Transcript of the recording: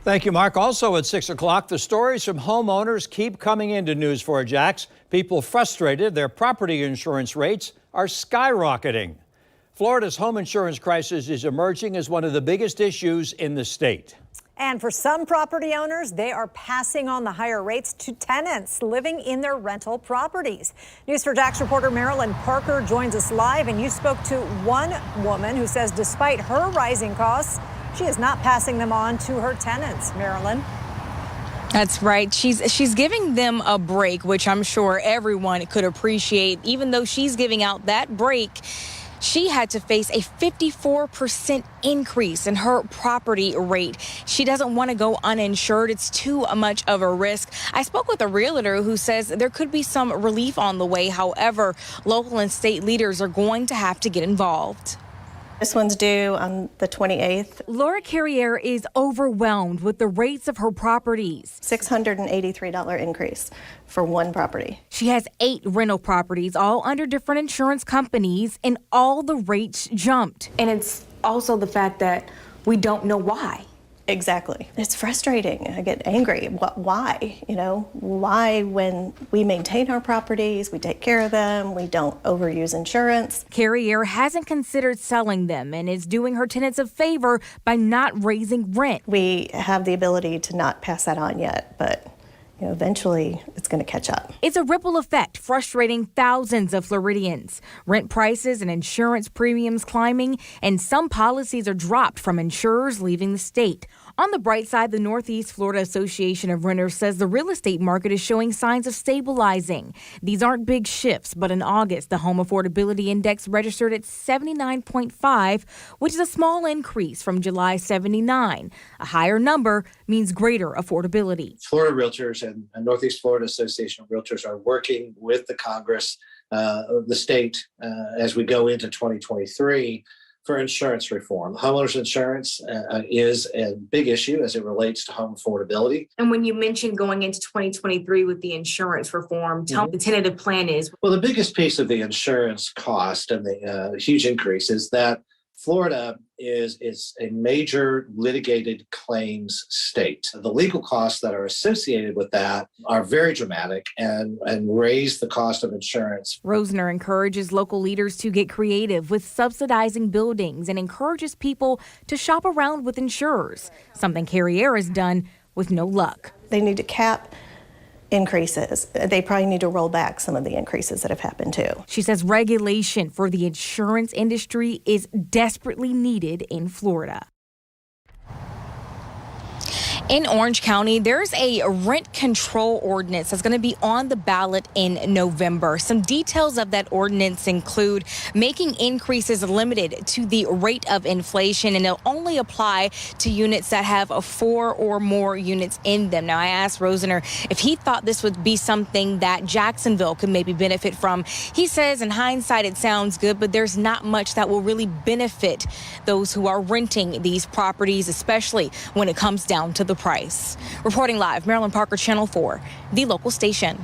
Thank you, Mark. Also at 6 o'clock, the stories from homeowners keep coming into News 4 Jax. People frustrated their property insurance rates are skyrocketing. Florida's home insurance crisis is emerging as one of the biggest issues in the state. And for some property owners, they are passing on the higher rates to tenants living in their rental properties. News 4 Jax reporter Marilyn Parker joins us live, and you spoke to one woman who says despite her rising costs, she is not passing them on to her tenants. Marilyn? That's right. She's giving them a break, which I'm sure everyone could appreciate. Even though she's giving out that break, she had to face a 54% increase in her property rate. She doesn't want to go uninsured. It's too much of a risk. I spoke with a realtor who says there could be some relief on the way. However, local and state leaders are going to have to get involved. This one's due on the 28th. Laura Carriere is overwhelmed with the rates of her properties. $683 increase for one property. She has 8 rental properties, all under different insurance companies, and all the rates jumped. And it's also the fact that we don't know why. Exactly. It's frustrating. I get angry. Why? Why when we maintain our properties, we take care of them, we don't overuse insurance. Carriere hasn't considered selling them and is doing her tenants a favor by not raising rent. We have the ability to not pass that on yet, but eventually it's going to catch up. It's a ripple effect, frustrating thousands of Floridians. Rent prices and insurance premiums climbing, and some policies are dropped from insurers leaving the state. On the bright side, the Northeast Florida Association of Renters says the real estate market is showing signs of stabilizing. These aren't big shifts, but in August, the Home Affordability Index registered at 79.5, which is a small increase from July 79. A higher number means greater affordability. Florida Realtors and Northeast Florida Association of Realtors are working with the Congress, the state, as we go into 2023 for insurance reform. Homeowners insurance is a big issue as it relates to home affordability. And when you mentioned going into 2023 with the insurance reform, tell me what the tentative plan is. Well, the biggest piece of the insurance cost and the huge increase is that Florida is a major litigated claims state. The legal costs that are associated with that are very dramatic and raise the cost of insurance. Rosner encourages local leaders to get creative with subsidizing buildings and encourages people to shop around with insurers, something Carriere has done with no luck. They need to cap increases. They probably need to roll back some of the increases that have happened too. She says regulation for the insurance industry is desperately needed in Florida. In Orange County, there's a rent control ordinance that's going to be on the ballot in November. Some details of that ordinance include making increases limited to the rate of inflation, and it'll only apply to units that have 4 or more units in them. Now, I asked Rosner if he thought this would be something that Jacksonville could maybe benefit from. He says in hindsight, it sounds good, but there's not much that will really benefit those who are renting these properties, especially when it comes down to the price. Reporting live, Marilyn Parker, Channel 4, the local station.